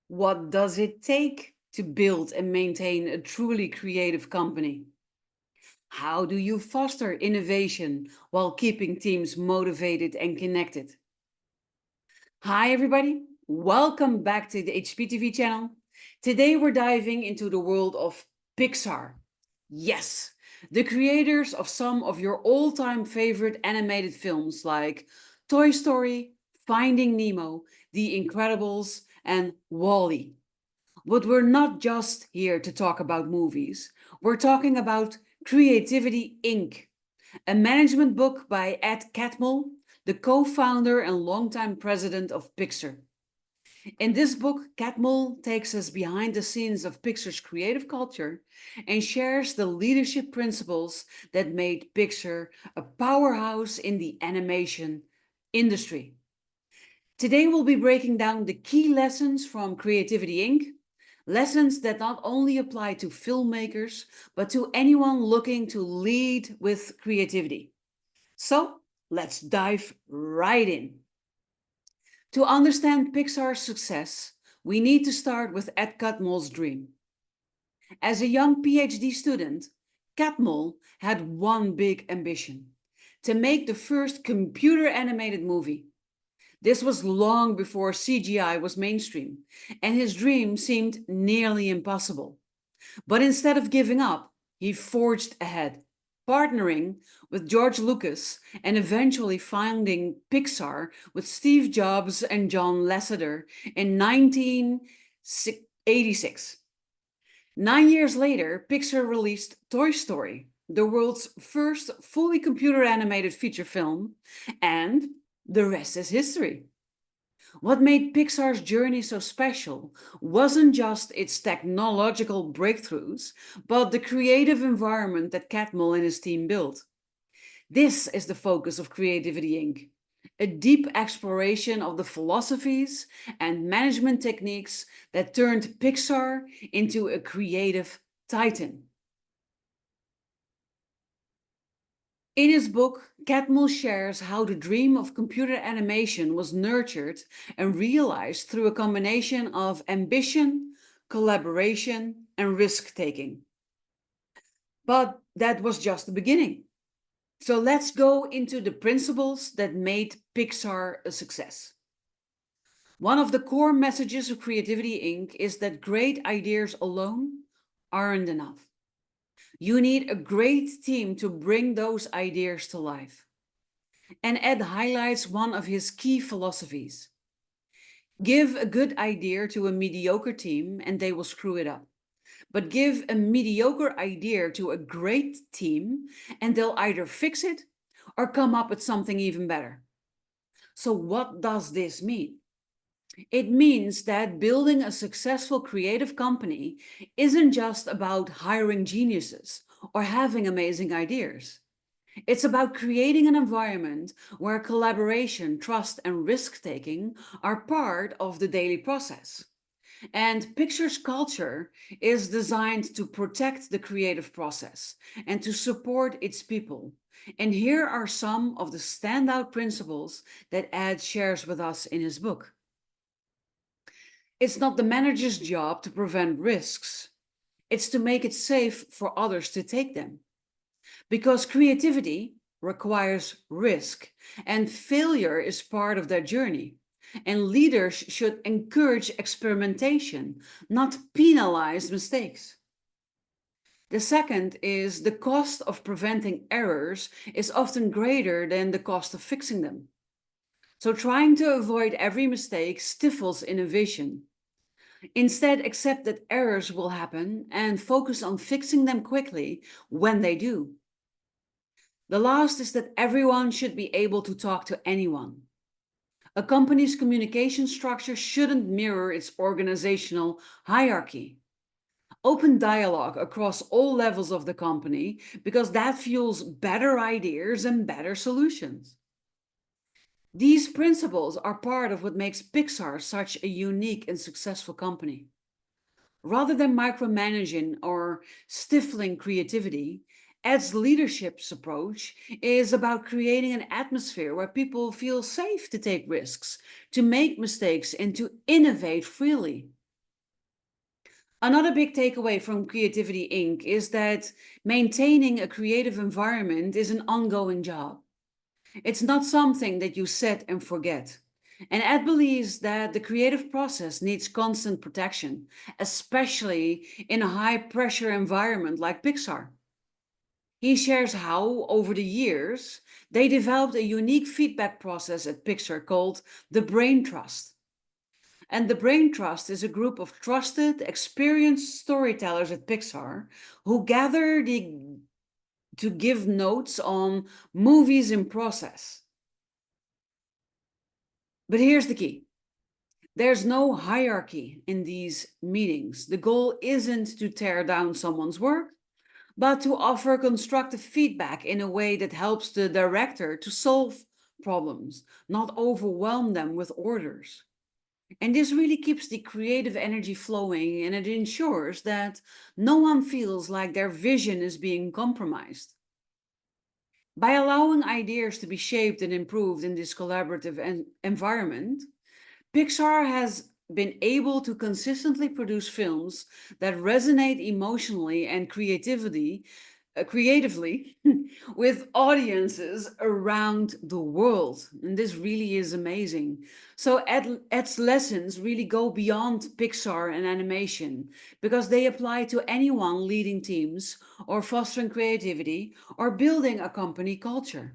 What does it take to build and maintain a truly creative company? How do you foster innovation while keeping teams motivated and connected? Hi, everybody. Welcome back to the HPTV channel. Today, we're diving into the world of Pixar. Yes, the creators of some of your all time favorite animated films like Toy Story, Finding Nemo, The Incredibles, and Wall-E. But we're not just here to talk about movies. We're talking about Creativity Inc., a management book by Ed Catmull, the co-founder and longtime president of Pixar. In this book, Catmull takes us behind the scenes of Pixar's creative culture and shares the leadership principles that made Pixar a powerhouse in the animation industry. Today, we'll be breaking down the key lessons from Creativity Inc., lessons that not only apply to filmmakers, but to anyone looking to lead with creativity. So let's dive right in. To understand Pixar's success, we need to start with Ed Catmull's dream. As a young PhD student, Catmull had one big ambition: to make the first computer animated movie. This was long before CGI was mainstream, and his dream seemed nearly impossible. But instead of giving up, he forged ahead, partnering with George Lucas and eventually founding Pixar with Steve Jobs and John Lasseter in 1986. 9 years later, Pixar released Toy Story, the world's first fully computer animated feature film, and the rest is history. What made Pixar's journey so special wasn't just its technological breakthroughs, but the creative environment that Catmull and his team built. This is the focus of Creativity Inc., a deep exploration of the philosophies and management techniques that turned Pixar into a creative titan. In his book, Catmull shares how the dream of computer animation was nurtured and realized through a combination of ambition, collaboration, and risk taking. But that was just the beginning. So let's go into the principles that made Pixar a success. One of the core messages of Creativity Inc. is that great ideas alone aren't enough. You need a great team to bring those ideas to life. And Ed highlights one of his key philosophies: give a good idea to a mediocre team and they will screw it up. But give a mediocre idea to a great team and they'll either fix it or come up with something even better. So, what does this mean? It means that building a successful creative company isn't just about hiring geniuses or having amazing ideas. It's about creating an environment where collaboration, trust, and risk taking are part of the daily process. And Picture's culture is designed to protect the creative process and to support its people. And here are some of the standout principles that Ed shares with us in his book. It's not the manager's job to prevent risks, it's to make it safe for others to take them. Because creativity requires risk, and failure is part of that journey. And leaders should encourage experimentation, not penalize mistakes. The second is the cost of preventing errors is often greater than the cost of fixing them. So trying to avoid every mistake stifles innovation. Instead, accept that errors will happen and focus on fixing them quickly when they do. The last is that everyone should be able to talk to anyone. A company's communication structure shouldn't mirror its organizational hierarchy. Open dialogue across all levels of the company because that fuels better ideas and better solutions. These principles are part of what makes Pixar such a unique and successful company. Rather than micromanaging or stifling creativity, Ed's leadership's approach is about creating an atmosphere where people feel safe to take risks, to make mistakes, and to innovate freely. Another big takeaway from Creativity Inc. is that maintaining a creative environment is an ongoing job. It's not something that you set and forget. And Ed believes that the creative process needs constant protection, especially in a high pressure environment like Pixar. He shares how, over the years, they developed a unique feedback process at Pixar called the Brain Trust. And the Brain Trust is a group of trusted, experienced storytellers at Pixar who gather to give notes on movies in process. But here's the key: there's no hierarchy in these meetings. The goal isn't to tear down someone's work, but to offer constructive feedback in a way that helps the director to solve problems, not overwhelm them with orders. And this really keeps the creative energy flowing, and it ensures that no one feels like their vision is being compromised. By allowing ideas to be shaped and improved in this collaborative environment, Pixar has been able to consistently produce films that resonate emotionally and creatively with audiences around the world. And this really is amazing. So Ed's lessons really go beyond Pixar and animation because they apply to anyone leading teams or fostering creativity or building a company culture.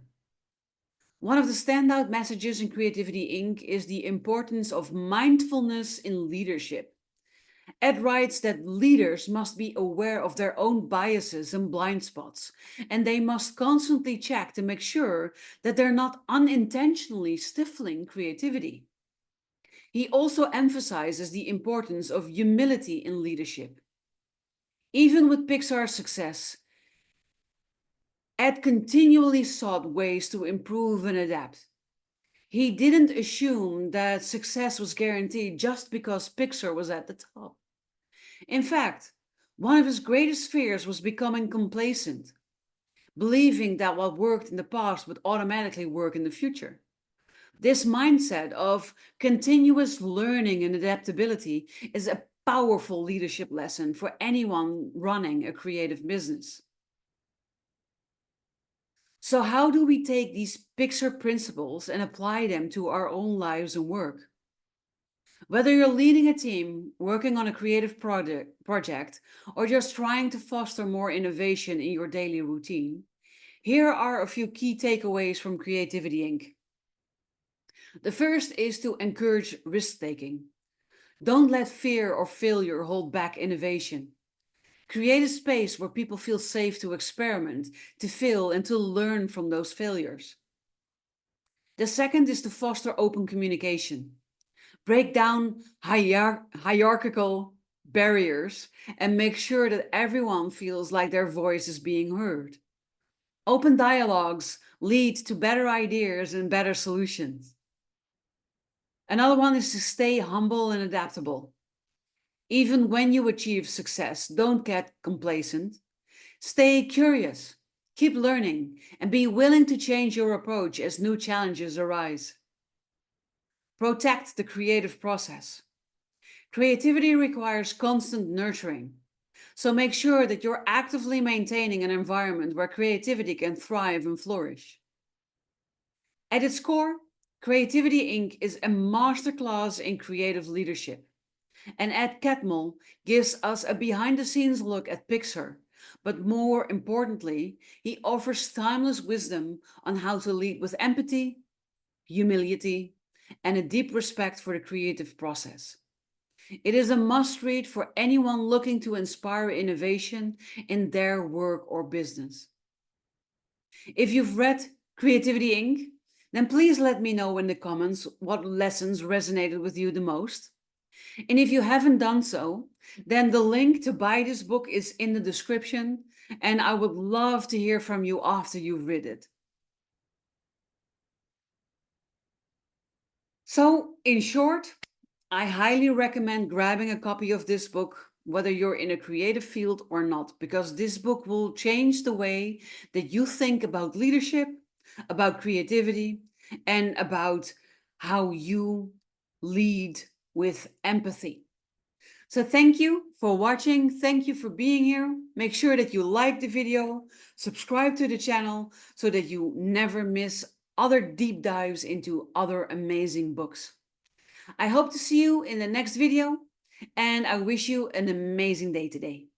One of the standout messages in Creativity Inc. is the importance of mindfulness in leadership. Ed writes that leaders must be aware of their own biases and blind spots, and they must constantly check to make sure that they're not unintentionally stifling creativity. He also emphasizes the importance of humility in leadership. Even with Pixar's success, Ed continually sought ways to improve and adapt. He didn't assume that success was guaranteed just because Pixar was at the top. In fact, one of his greatest fears was becoming complacent, believing that what worked in the past would automatically work in the future. This mindset of continuous learning and adaptability is a powerful leadership lesson for anyone running a creative business. So, how do we take these Pixar principles and apply them to our own lives and work? Whether you're leading a team, working on a creative project, or just trying to foster more innovation in your daily routine, here are a few key takeaways from Creativity Inc. The first is to encourage risk taking. Don't let fear or failure hold back innovation. Create a space where people feel safe to experiment, to fail, and to learn from those failures. The second is to foster open communication. Break down hierarchical barriers and make sure that everyone feels like their voice is being heard. Open dialogues lead to better ideas and better solutions. Another one is to stay humble and adaptable. Even when you achieve success, don't get complacent. Stay curious, keep learning, and be willing to change your approach as new challenges arise. Protect the creative process. Creativity requires constant nurturing. So make sure that you're actively maintaining an environment where creativity can thrive and flourish. At its core, Creativity Inc. is a masterclass in creative leadership. And Ed Catmull gives us a behind the scenes look at Pixar. But more importantly, he offers timeless wisdom on how to lead with empathy, humility, and a deep respect for the creative process. It is a must read for anyone looking to inspire innovation in their work or business. If you've read Creativity Inc., then please let me know in the comments what lessons resonated with you the most. And if you haven't done so, then the link to buy this book is in the description, and I would love to hear from you after you've read it. So, in short, I highly recommend grabbing a copy of this book, whether you're in a creative field or not, because this book will change the way that you think about leadership, about creativity, and about how you lead with empathy. So thank you for watching. Thank you for being here. Make sure that you like the video, subscribe to the channel so that you never miss other deep dives into other amazing books. I hope to see you in the next video and I wish you an amazing day today.